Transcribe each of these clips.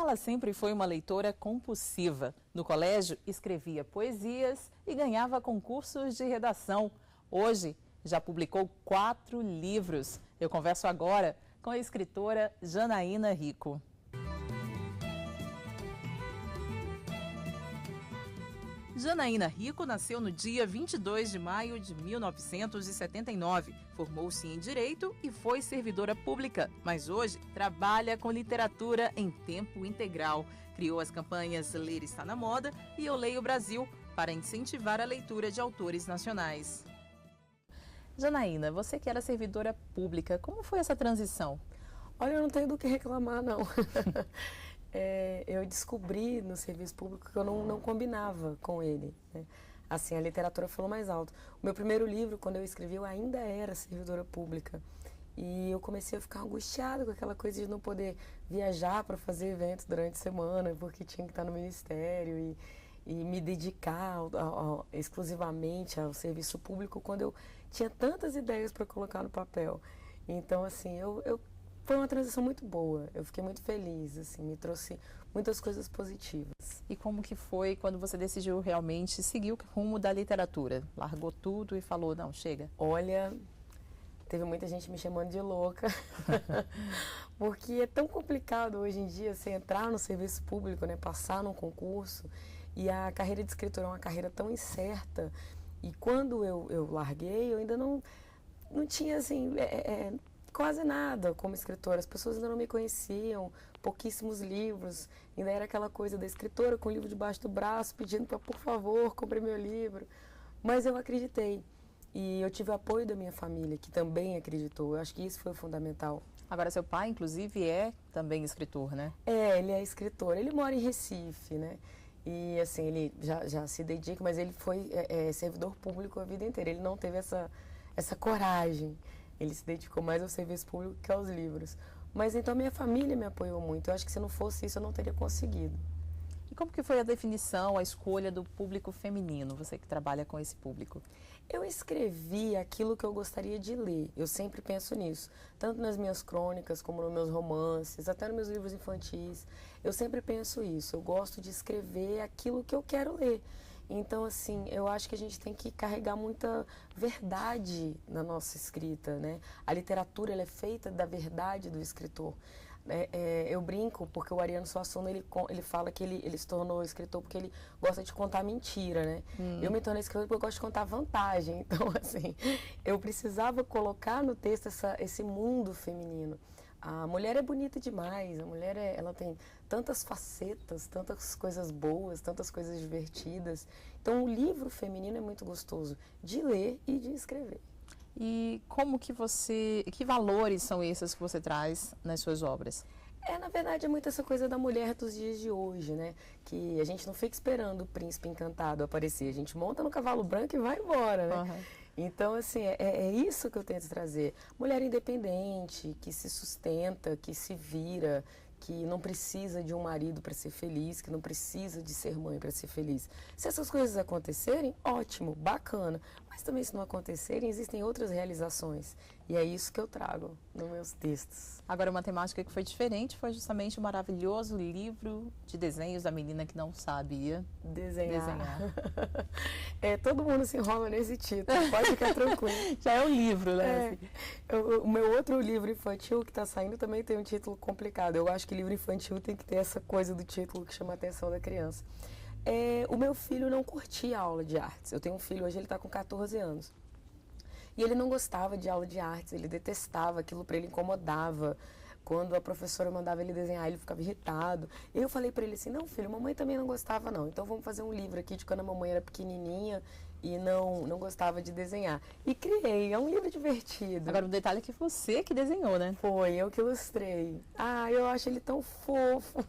Ela sempre foi uma leitora compulsiva. No colégio, escrevia poesias e ganhava concursos de redação. Hoje, já publicou 4 livros. Eu converso agora com a escritora Janaína Rico. Janaína Rico nasceu no dia 22 de maio de 1979. Formou-se em Direito e foi servidora pública, mas hoje trabalha com literatura em tempo integral. Criou as campanhas Ler Está na Moda e Eu Leio Brasil para incentivar a leitura de autores nacionais. Janaína, você que era servidora pública, como foi essa transição? Olha, eu não tenho do que reclamar, não. Eu descobri no serviço público que eu não combinava com ele, né? Assim, a literatura falou mais alto. O meu primeiro livro, quando eu escrevi, eu ainda era servidora pública. E eu comecei a ficar angustiada com aquela coisa de não poder viajar para fazer eventos durante a semana, porque tinha que estar no ministério e me dedicar exclusivamente ao serviço público quando eu tinha tantas ideias para colocar no papel. Então, assim, foi uma transição muito boa, eu fiquei muito feliz, assim, me trouxe muitas coisas positivas. E como que foi quando você decidiu realmente seguir o rumo da literatura? Largou tudo e falou, não, chega? Olha, teve muita gente me chamando de louca, porque é tão complicado hoje em dia você entrar no serviço público, né, passar num concurso, e a carreira de escritora é uma carreira tão incerta, e quando eu larguei, eu ainda não tinha, assim, quase nada como escritora, as pessoas ainda não me conheciam, pouquíssimos livros, ainda era aquela coisa da escritora com o livro debaixo do braço, pedindo para, por favor, compre meu livro. Mas eu acreditei e eu tive o apoio da minha família, que também acreditou, eu acho que isso foi fundamental. Agora, seu pai, inclusive, é também escritor, né? Ele é escritor, ele mora em Recife, né? E assim, ele já se dedica, mas ele foi servidor público a vida inteira, ele não teve essa coragem. Ele se dedicou mais ao serviço público que aos livros. Mas então minha família me apoiou muito. Eu acho que se não fosse isso eu não teria conseguido. E como que foi a definição, a escolha do público feminino, você que trabalha com esse público? Eu escrevi aquilo que eu gostaria de ler. Eu sempre penso nisso. Tanto nas minhas crônicas, como nos meus romances, até nos meus livros infantis. Eu sempre penso isso. Eu gosto de escrever aquilo que eu quero ler. Então, assim, eu acho que a gente tem que carregar muita verdade na nossa escrita, né? A literatura, ela é feita da verdade do escritor. Eu brinco porque o Ariano Suassuna, ele fala que ele se tornou escritor porque ele gosta de contar mentira, né? Eu me tornei escritor porque eu gosto de contar vantagem. Então, assim, eu precisava colocar no texto esse mundo feminino. A mulher é bonita demais, a mulher ela tem tantas facetas, tantas coisas boas, tantas coisas divertidas. Então, o livro feminino é muito gostoso de ler e de escrever. E que valores são esses que você traz nas suas obras? Na verdade, é muito essa coisa da mulher dos dias de hoje, né? Que a gente não fica esperando o príncipe encantado aparecer, a gente monta no cavalo branco e vai embora, né? Uhum. Então, assim, é isso que eu tento trazer. Mulher independente, que se sustenta, que se vira, que não precisa de um marido para ser feliz, que não precisa de ser mãe para ser feliz. Se essas coisas acontecerem, ótimo, bacana. Mas também se não acontecerem, existem outras realizações. E é isso que eu trago nos meus textos. Agora, uma temática que foi diferente foi justamente o maravilhoso livro de desenhos da menina que não sabia desenhar. Todo mundo se enrola nesse título, pode ficar tranquilo. Já é um livro, né? O meu outro livro infantil que está saindo também tem um título complicado. Eu acho que livro infantil tem que ter essa coisa do título que chama a atenção da criança. O meu filho não curtia a aula de artes. Eu tenho um filho, hoje ele está com 14 anos. E ele não gostava de aula de artes, ele detestava, aquilo para ele incomodava. Quando a professora mandava ele desenhar, ele ficava irritado. E eu falei para ele assim, não filho, mamãe também não gostava não. Então vamos fazer um livro aqui de quando a mamãe era pequenininha e não gostava de desenhar. E criei, é um livro divertido. Agora o detalhe é que você que desenhou, né? Foi, eu que ilustrei. Eu acho ele tão fofo.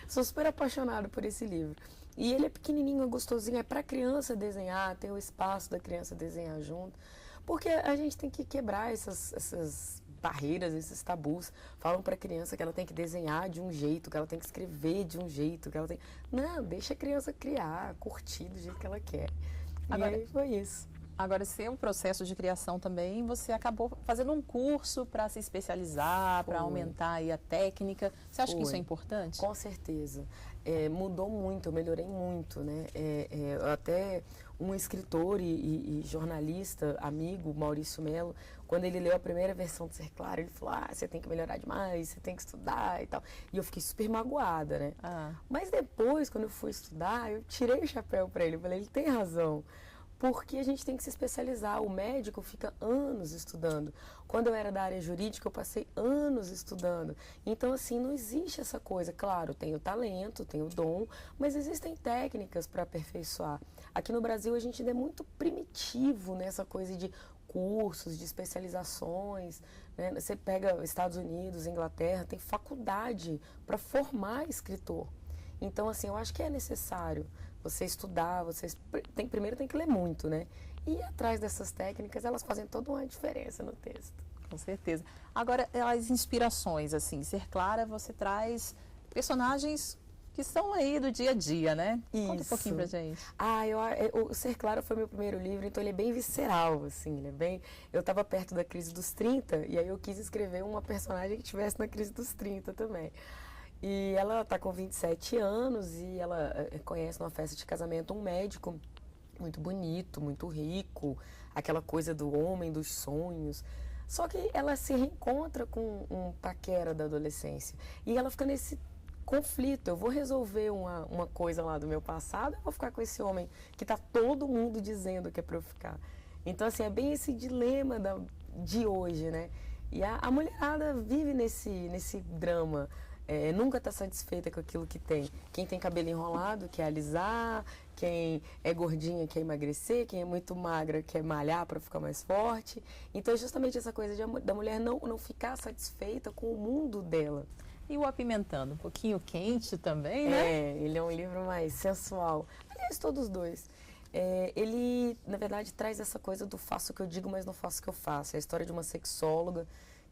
Sou super apaixonada por esse livro. E ele é pequenininho, é gostosinho, é para criança desenhar, tem o espaço da criança desenhar junto. Porque a gente tem que quebrar essas barreiras, esses tabus. Falam para a criança que ela tem que desenhar de um jeito, que ela tem que escrever de um jeito, que ela tem... Não, deixa a criança criar, curtir do jeito que ela quer. E agora, aí foi isso. Agora, seu processo de criação também, você acabou fazendo um curso para se especializar, para aumentar aí a técnica. Você acha que isso é importante? Com certeza. Mudou muito, eu melhorei muito, né? Até um escritor e jornalista, amigo, Maurício Melo, quando ele leu a primeira versão do Ser Claro, ele falou, você tem que melhorar demais, você tem que estudar e tal. E eu fiquei super magoada, né? Mas depois, quando eu fui estudar, eu tirei o chapéu para ele, eu falei, ele tem razão. Porque a gente tem que se especializar. O médico fica anos estudando. Quando eu era da área jurídica, eu passei anos estudando. Então, assim, não existe essa coisa. Claro, tem o talento, tem o dom, mas existem técnicas para aperfeiçoar. Aqui no Brasil, a gente ainda é muito primitivo nessa coisa de cursos, de especializações, né? Você pega Estados Unidos, Inglaterra, tem faculdade para formar escritor. Então, assim, eu acho que é necessário você estudar, primeiro tem que ler muito, né? E ir atrás dessas técnicas, elas fazem toda uma diferença no texto. Com certeza. Agora, as inspirações, assim, Ser Clara, você traz personagens que são aí do dia a dia, né? Isso. Conta um pouquinho pra gente. O Ser Clara foi meu primeiro livro, então ele é bem visceral, assim, ele é bem... Eu estava perto da crise dos 30, e aí eu quis escrever uma personagem que estivesse na crise dos 30 também. E ela está com 27 anos e ela conhece numa festa de casamento um médico muito bonito, muito rico, aquela coisa do homem dos sonhos. Só que ela se reencontra com um paquera da adolescência e ela fica nesse conflito. Eu vou resolver uma coisa lá do meu passado, eu vou ficar com esse homem que está todo mundo dizendo que é para eu ficar. Então, assim, é bem esse dilema de hoje, né? E a mulherada vive nesse drama. Nunca está satisfeita com aquilo que tem. Quem tem cabelo enrolado quer alisar, quem é gordinha quer emagrecer, quem é muito magra quer malhar para ficar mais forte. Então é justamente essa coisa da mulher não ficar satisfeita com o mundo dela. E o Apimentando, um pouquinho quente também, né? Ele é um livro mais sensual. Aliás, todos os dois. Ele, na verdade, traz essa coisa do faço o que eu digo, mas não faço o que eu faço. É a história de uma sexóloga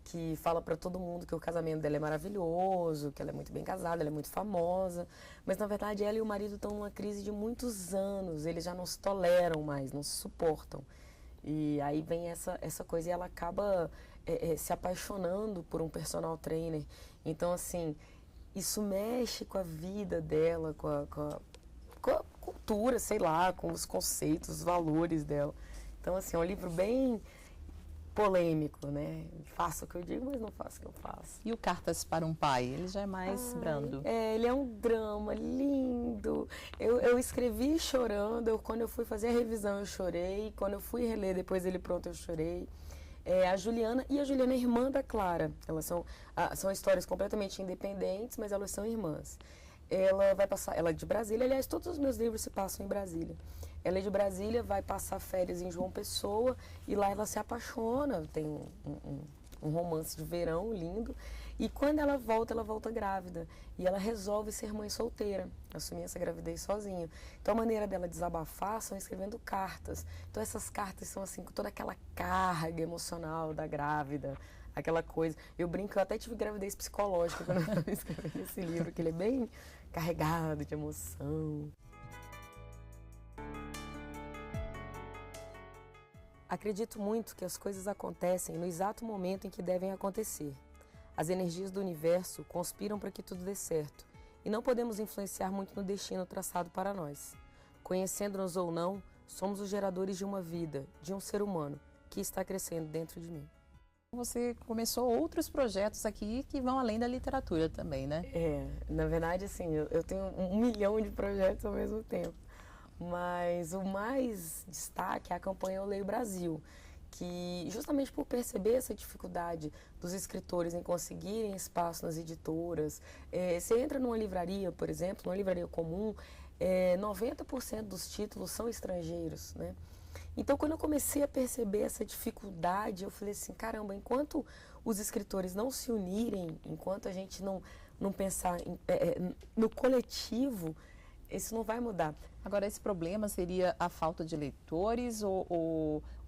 que fala para todo mundo que o casamento dela é maravilhoso, que ela é muito bem casada, ela é muito famosa, mas na verdade ela e o marido estão numa crise de muitos anos, eles já não se toleram mais, não se suportam. E aí vem essa coisa e ela acaba se apaixonando por um personal trainer. Então, assim, isso mexe com a vida dela, com a cultura, sei lá, com os conceitos, os valores dela. Então, assim, é um livro bem polêmico, né? Faço o que eu digo, mas não faço o que eu faço. E o Cartas para um Pai? Ele já é mais brando. Ele é um drama lindo. Eu escrevi chorando, quando eu fui fazer a revisão eu chorei, quando eu fui reler depois ele pronto eu chorei. A Juliana é irmã da Clara. Elas são histórias completamente independentes, mas elas são irmãs. Ela é de Brasília, aliás, todos os meus livros se passam em Brasília. Ela é de Brasília, vai passar férias em João Pessoa e lá ela se apaixona, tem um romance de verão lindo. E quando ela volta grávida. E ela resolve ser mãe solteira, assumir essa gravidez sozinha. Então a maneira dela desabafar são escrevendo cartas. Então essas cartas são assim, com toda aquela carga emocional da grávida, aquela coisa. Eu brinco, eu até tive gravidez psicológica quando eu estava escrevendo esse livro, que ele é bem carregado de emoção. Acredito muito que as coisas acontecem no exato momento em que devem acontecer. As energias do universo conspiram para que tudo dê certo, e não podemos influenciar muito no destino traçado para nós. Conhecendo-nos ou não, somos os geradores de uma vida, de um ser humano, que está crescendo dentro de mim. Você começou outros projetos aqui que vão além da literatura também, né? Na verdade, assim, eu tenho 1 milhão de projetos ao mesmo tempo. Mas o mais destaque é a campanha Eu Leio Brasil, que justamente por perceber essa dificuldade dos escritores em conseguirem espaço nas editoras, você entra numa livraria, por exemplo, numa livraria comum, 90% dos títulos são estrangeiros, né? Então, quando eu comecei a perceber essa dificuldade, eu falei assim, caramba, enquanto os escritores não se unirem, enquanto a gente não pensar no coletivo, isso não vai mudar. Agora, esse problema seria a falta de leitores ou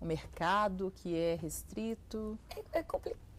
o mercado que é restrito?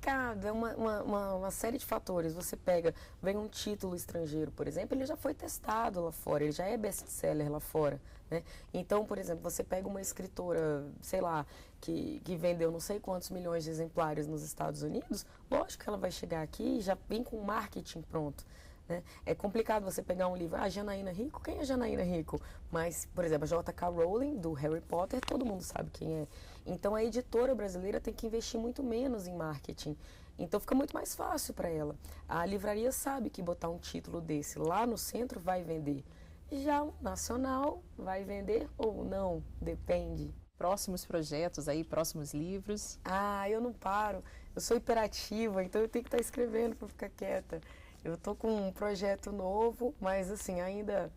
complicado, é uma série de fatores. Você pega, vem um título estrangeiro, por exemplo, ele já foi testado lá fora, ele já é best-seller lá fora, né? Então, por exemplo, você pega uma escritora, sei lá, que vendeu não sei quantos milhões de exemplares nos Estados Unidos, lógico que ela vai chegar aqui e já vem com o marketing pronto. Né? É complicado você pegar um livro, Janaína Rico, quem é Janaína Rico? Mas, por exemplo, a J.K. Rowling, do Harry Potter, todo mundo sabe quem é. Então, a editora brasileira tem que investir muito menos em marketing. Então, fica muito mais fácil para ela. A livraria sabe que botar um título desse lá no centro vai vender. Já o nacional vai vender ou não, depende. Próximos projetos aí, próximos livros? Eu não paro. Eu sou hiperativa, então eu tenho que estar escrevendo para ficar quieta. Eu tô com um projeto novo, mas assim, ainda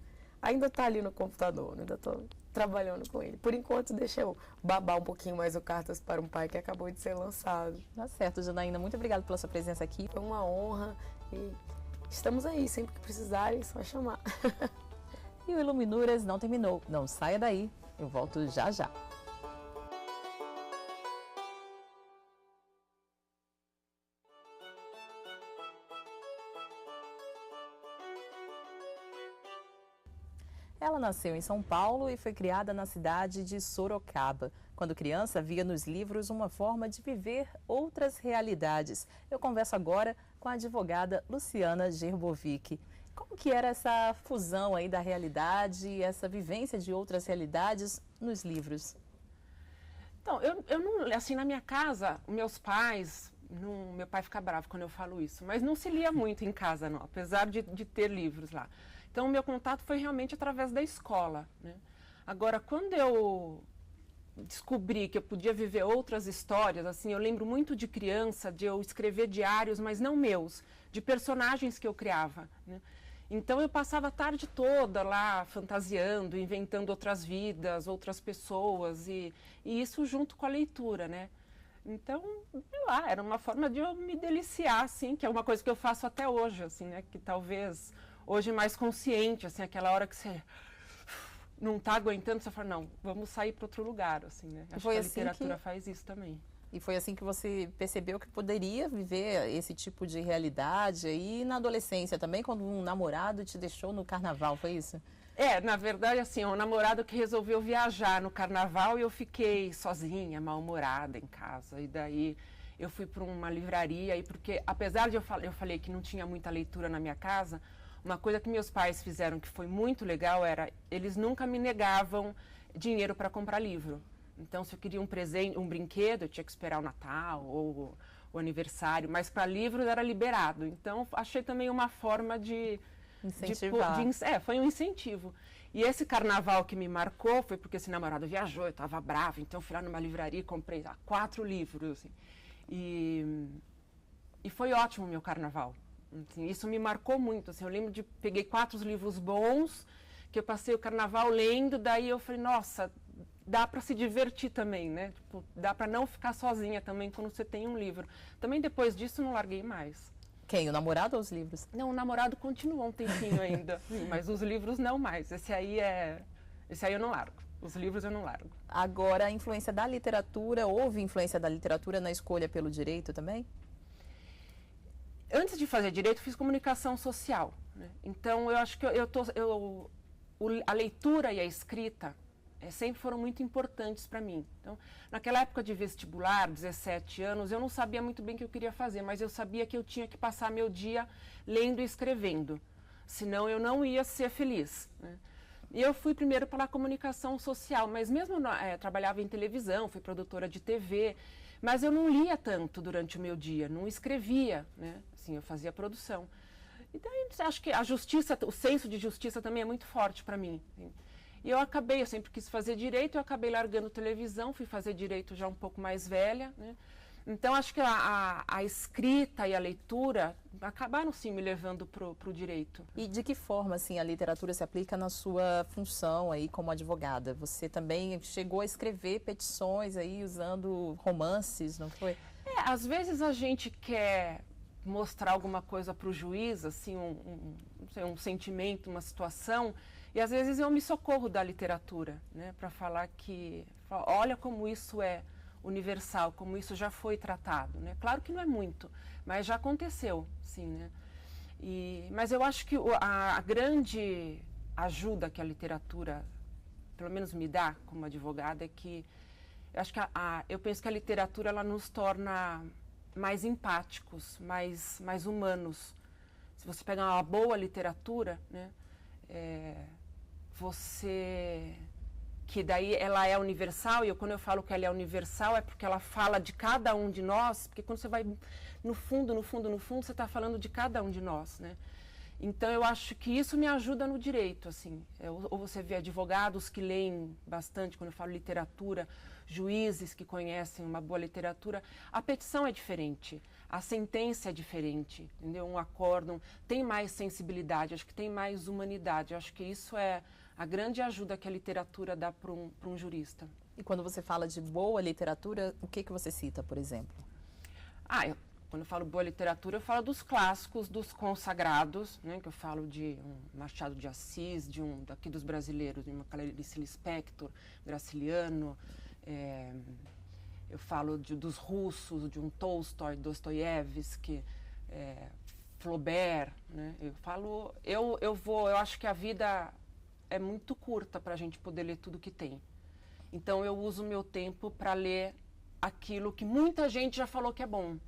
tá ali no computador, ainda tô trabalhando com ele. Por enquanto, deixa eu babar um pouquinho mais o Cartas para um Pai, que acabou de ser lançado. Tá certo, Janaína. Muito obrigada pela sua presença aqui. Foi uma honra e estamos aí, sempre que precisarem, é só chamar. E o Iluminuras não terminou. Não saia daí, eu volto já já. Ela nasceu em São Paulo e foi criada na cidade de Sorocaba. Quando criança, via nos livros uma forma de viver outras realidades. Eu converso agora com a advogada Luciana Gerbovic. Como que era essa fusão aí da realidade, essa vivência de outras realidades nos livros? Então, eu não, assim, na minha casa, meus pais, meu pai fica bravo quando eu falo isso, mas não se lia muito em casa, não, apesar de ter livros lá. Então, o meu contato foi realmente através da escola, né? Agora, quando eu descobri que eu podia viver outras histórias, assim, eu lembro muito de criança, de eu escrever diários, mas não meus, de personagens que eu criava, né? Então, eu passava a tarde toda lá fantasiando, inventando outras vidas, outras pessoas, e isso junto com a leitura, né? Então, sei lá, era uma forma de eu me deliciar, assim, que é uma coisa que eu faço até hoje, assim, né? Que talvez hoje mais consciente, assim, aquela hora que você não está aguentando, você fala, não, vamos sair para outro lugar, assim, né? Acho que a literatura faz isso também. E foi assim que você percebeu que poderia viver esse tipo de realidade aí na adolescência também, quando um namorado te deixou no carnaval, foi isso? Na verdade, assim, um namorado que resolveu viajar no carnaval e eu fiquei sozinha, mal-humorada em casa. E daí eu fui para uma livraria, e porque apesar de eu falei que não tinha muita leitura na minha casa, uma coisa que meus pais fizeram que foi muito legal era, eles nunca me negavam dinheiro para comprar livro. Então, se eu queria um presente, um brinquedo, eu tinha que esperar o Natal ou o aniversário, mas para livro era liberado. Então, achei também uma forma de incentivar. Foi um incentivo. E esse carnaval que me marcou foi porque esse namorado viajou, eu estava brava, então fui lá numa livraria e comprei 4 livros. Assim. E foi ótimo o meu carnaval. Assim, isso me marcou muito. Assim, eu lembro de peguei 4 livros bons, que eu passei o carnaval lendo, daí eu falei, nossa, dá para se divertir também, né? Tipo, dá para não ficar sozinha também quando você tem um livro. Também depois disso não larguei mais. Quem? O namorado ou os livros? Não, o namorado continuou um tempinho ainda, mas os livros não mais. Esse aí eu não largo. Os livros eu não largo. Agora, a influência da literatura, houve influência da literatura na escolha pelo direito também? Antes de fazer direito, fiz comunicação social, né? Então, eu acho que a leitura e a escrita sempre foram muito importantes para mim. Então, naquela época de vestibular, 17 anos, eu não sabia muito bem o que eu queria fazer, mas eu sabia que eu tinha que passar meu dia lendo e escrevendo, senão eu não ia ser feliz, né? E eu fui primeiro pela comunicação social, mas mesmo trabalhava em televisão, fui produtora de TV, mas eu não lia tanto durante o meu dia, não escrevia, né? Assim, eu fazia produção. E daí, acho que a justiça, o senso de justiça também é muito forte para mim. Assim. E eu sempre quis fazer direito, eu acabei largando televisão, fui fazer direito já um pouco mais velha, né? Então, acho que a escrita e a leitura acabaram, sim, me levando para o direito. E de que forma, assim, a literatura se aplica na sua função aí como advogada? Você também chegou a escrever petições aí usando romances, não foi? Às vezes a gente quer mostrar alguma coisa para o juiz, assim, um sentimento, uma situação, e às vezes eu me socorro da literatura, né, para falar olha como isso é universal, como isso já foi tratado, né? Claro que não é muito, mas já aconteceu, sim, né? Mas eu acho que a grande ajuda que a literatura, pelo menos me dá como advogada, é que eu penso que a literatura ela nos torna mais empáticos, mais humanos. Se você pegar uma boa literatura, né, que daí ela é universal, e quando eu falo que ela é universal é porque ela fala de cada um de nós, porque quando você vai no fundo, você está falando de cada um de nós, né? Então eu acho que isso me ajuda no direito, assim. Ou você vê advogados que leem bastante, quando eu falo literatura, juízes que conhecem uma boa literatura, a petição é diferente, a sentença é diferente, entendeu? Um acórdão tem mais sensibilidade, acho que tem mais humanidade, acho que isso é a grande ajuda que a literatura dá para um jurista. E quando você fala de boa literatura, o que você cita, por exemplo? Quando eu falo boa literatura, eu falo dos clássicos, dos consagrados, né? Que eu falo de um Machado de Assis, daqui dos brasileiros, de uma Clarice Lispector, Graciliano. Eu falo dos russos, de um Tolstói, Dostoiévski, Flaubert, né? Eu acho que a vida é muito curta para a gente poder ler tudo que tem. Então eu uso o meu tempo para ler aquilo que muita gente já falou que é bom.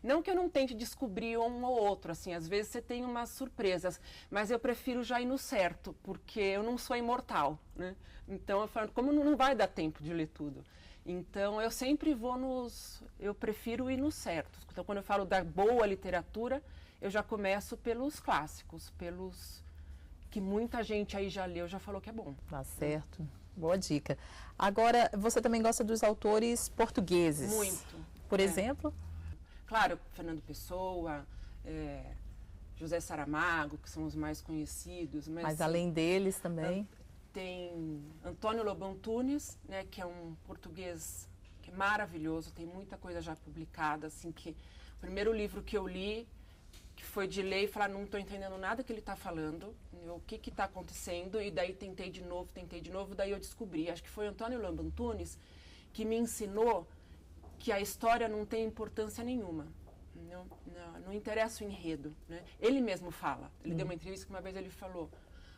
Não que eu não tente descobrir um ou outro, assim, às vezes você tem umas surpresas, mas eu prefiro já ir no certo, porque eu não sou imortal, né? Então eu falo, como não vai dar tempo de ler tudo, então eu sempre eu prefiro ir no certo. Então quando eu falo da boa literatura, eu já começo pelos clássicos, pelos que muita gente aí já leu, já falou que é bom. Tá certo, boa dica. Agora, você também gosta dos autores portugueses? Muito. Por exemplo? Claro, Fernando Pessoa, José Saramago, que são os mais conhecidos. Mas além deles também? Tem Antônio Lobo Antunes, né, que é um português que é maravilhoso, tem muita coisa já publicada, assim, que o primeiro livro que eu li, que foi de ler e falar, não estou entendendo nada que ele está falando, o que está acontecendo, e daí tentei de novo, daí eu descobri, acho que foi Antônio Lobo Antunes que me ensinou que a história não tem importância nenhuma, não interessa o enredo, né? Ele mesmo fala, ele deu uma entrevista que uma vez ele falou,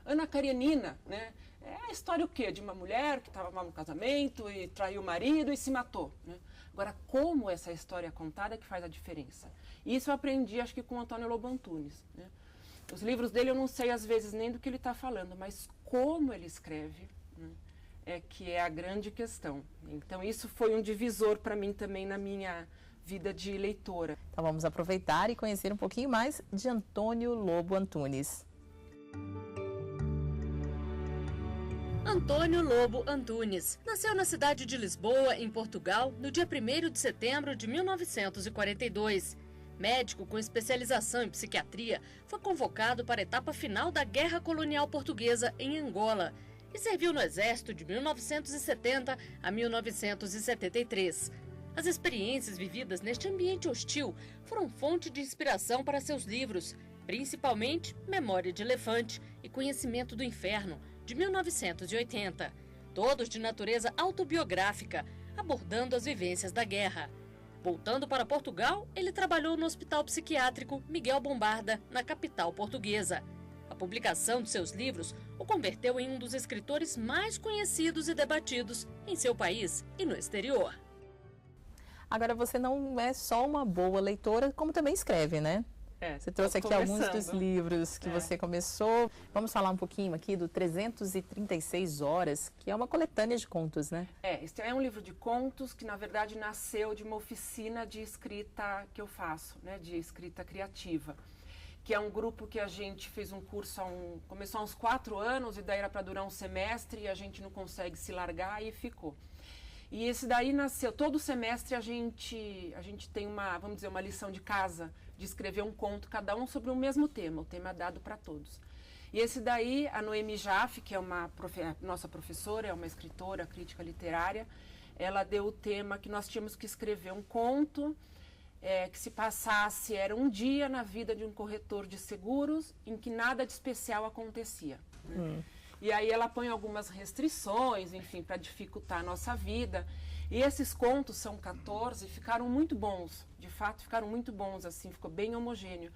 Ana Karenina, né? É a história o quê? De uma mulher que estava mal no casamento e traiu o marido e se matou, né? Agora, como essa história é contada é que faz a diferença. E isso eu aprendi, acho que com Antônio Lobo Antunes, né? Os livros dele eu não sei às vezes nem do que ele está falando, mas como ele escreve, né? É que é a grande questão. Então isso foi um divisor para mim também na minha vida de leitora. Então vamos aproveitar e conhecer um pouquinho mais de Antônio Lobo Antunes. Antônio Lobo Antunes nasceu na cidade de Lisboa, em Portugal, no dia 1º de setembro de 1942. Médico com especialização em psiquiatria, foi convocado para a etapa final da Guerra Colonial Portuguesa em Angola e serviu no Exército de 1970 a 1973. As experiências vividas neste ambiente hostil foram fonte de inspiração para seus livros, principalmente Memória de Elefante e Conhecimento do Inferno, de 1980, todos de natureza autobiográfica, abordando as vivências da guerra. Voltando para Portugal, ele trabalhou no Hospital Psiquiátrico Miguel Bombarda, na capital portuguesa. A publicação de seus livros o converteu em um dos escritores mais conhecidos e debatidos em seu país e no exterior. Agora, você não é só uma boa leitora, como também escreve, né? Você trouxe aqui alguns dos livros que você começou. Vamos falar um pouquinho aqui do 336 Horas, que é uma coletânea de contos, né? Esse é um livro de contos que, na verdade, nasceu de uma oficina de escrita que eu faço, né? De escrita criativa. Que é um grupo que a gente fez um curso, começou há uns 4 anos, e daí era para durar um semestre, e a gente não consegue se largar, e ficou. E esse daí nasceu, todo semestre a gente tem uma, vamos dizer, uma lição de casa, de escrever um conto, cada um sobre o mesmo tema, o tema dado para todos. E esse daí, a Noemi Jaffe, que é nossa professora, é uma escritora, crítica literária, ela deu o tema que nós tínhamos que escrever um conto que se passasse, era um dia na vida de um corretor de seguros em que nada de especial acontecia, né? E aí ela põe algumas restrições, enfim, para dificultar a nossa vida. E esses contos, são 14, ficaram muito bons, de fato ficaram muito bons, assim, ficou bem homogêneo.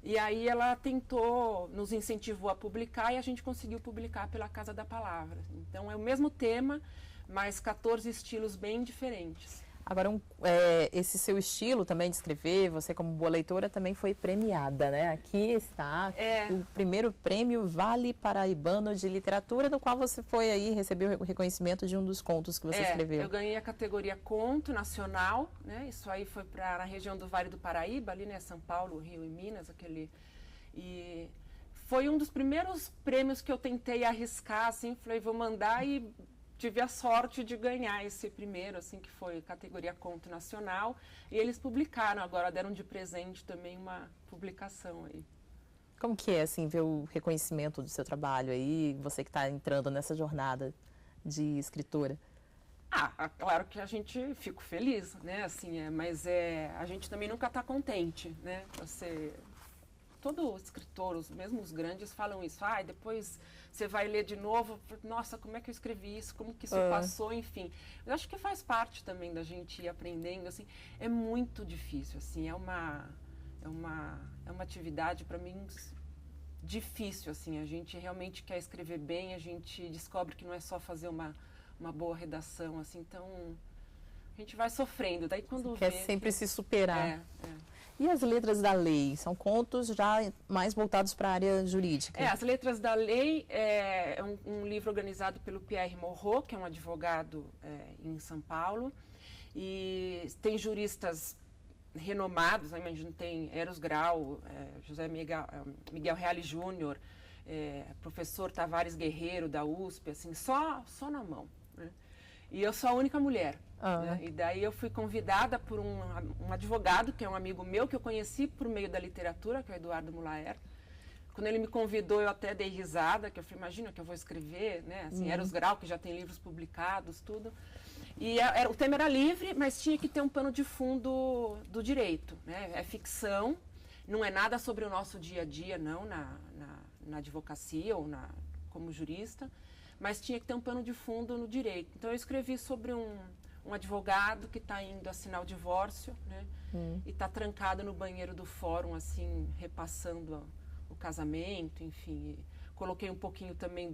E aí ela tentou, nos incentivou a publicar e a gente conseguiu publicar pela Casa da Palavra. Então é o mesmo tema, mas 14 estilos bem diferentes. Agora, esse seu estilo também de escrever, você como boa leitora também foi premiada, né? Aqui está o primeiro prêmio Vale Paraibano de Literatura, no qual você foi aí, recebeu o reconhecimento de um dos contos que você escreveu. Eu ganhei a categoria Conto Nacional, né? Isso aí foi para a região do Vale do Paraíba, ali, né? São Paulo, Rio e Minas, e foi um dos primeiros prêmios que eu tentei arriscar, assim, falei, vou mandar e tive a sorte de ganhar esse primeiro, assim, que foi categoria Conto Nacional, e eles publicaram, agora deram de presente também uma publicação aí. Como que é, assim, ver o reconhecimento do seu trabalho aí, você que está entrando nessa jornada de escritora? Claro que a gente fica feliz, né, assim, mas a gente também nunca está contente, né, todo escritor, mesmo os grandes falam isso, depois você vai ler de novo, nossa, como é que eu escrevi isso, como que isso passou, enfim. Eu acho que faz parte também da gente ir aprendendo, assim, é muito difícil, assim, é uma atividade para mim difícil, assim, a gente realmente quer escrever bem, a gente descobre que não é só fazer uma boa redação, assim, então a gente vai sofrendo, daí quando quer sempre se superar. E as letras da lei? São contos já mais voltados para a área jurídica? As letras da lei é um livro organizado pelo Pierre Morreau, que é um advogado em São Paulo. E tem juristas renomados, né? Imagino, tem Eros Grau, José Miguel Reale Júnior, professor Tavares Guerreiro, da USP, assim, só na mão, né? E eu sou a única mulher. Né? E daí eu fui convidada por um advogado, que é um amigo meu, que eu conheci por meio da literatura, que é o Eduardo Mulaer. Quando ele me convidou, eu até dei risada, que eu falei, imagina que eu vou escrever, né? Assim, Eros Grau, que já tem livros publicados, tudo. E o tema era livre, mas tinha que ter um pano de fundo do direito, né? É ficção, não é nada sobre o nosso dia a dia, não, na advocacia ou como jurista, mas tinha que ter um pano de fundo no direito. Então eu escrevi sobre um advogado que está indo assinar o divórcio, né? E está trancado no banheiro do fórum, assim, repassando o casamento, enfim. Coloquei um pouquinho também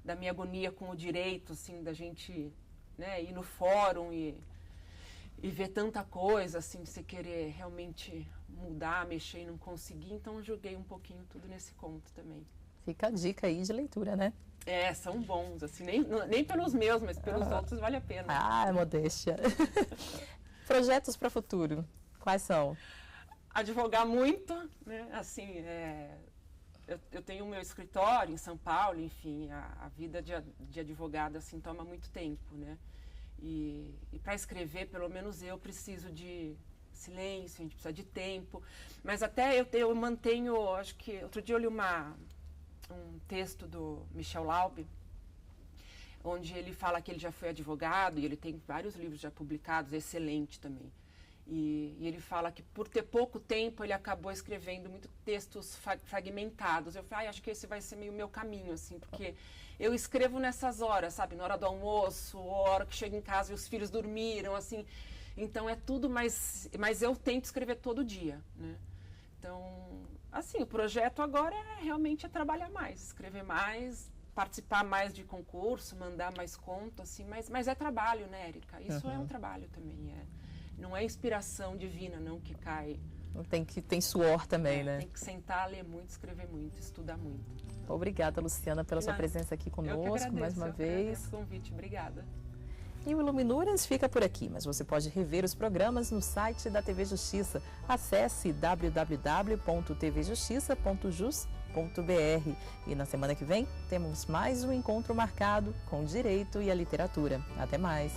da minha agonia com o direito, assim, da gente, né, ir no fórum e ver tanta coisa, assim, de você querer realmente mudar, mexer e não conseguir. Então eu joguei um pouquinho tudo nesse conto também. Fica a dica aí de leitura, né? São bons, assim, nem pelos meus, mas pelos outros vale a pena. Modéstia. Projetos para o futuro, quais são? Advogar muito, né? Assim, eu tenho o meu escritório em São Paulo, enfim, a vida de advogada, assim, toma muito tempo, né? E para escrever, pelo menos eu preciso de silêncio, a gente precisa de tempo, mas até eu mantenho, acho que, outro dia eu li um texto do Michel Laube, onde ele fala que ele já foi advogado e ele tem vários livros já publicados, excelente também. E ele fala que por ter pouco tempo ele acabou escrevendo muito textos fragmentados. Eu falei, acho que esse vai ser meio meu caminho, assim, porque eu escrevo nessas horas, sabe, na hora do almoço, hora que chego em casa e os filhos dormiram, assim. Então é tudo, mas eu tento escrever todo dia, né? Então, assim, o projeto agora realmente trabalhar mais, escrever mais, participar mais de concurso, mandar mais conto, assim, mas é trabalho, né, Érica? Isso é um trabalho também, não é inspiração divina, não, que cai. Tem suor também, né? Tem que sentar, ler muito, escrever muito, estudar muito. Obrigada, Luciana, pela sua presença aqui conosco mais uma vez. Agradeço o convite, obrigada. E o Iluminuras fica por aqui, mas você pode rever os programas no site da TV Justiça. Acesse www.tvjustiça.jus.br. E na semana que vem temos mais um encontro marcado com o direito e a literatura. Até mais!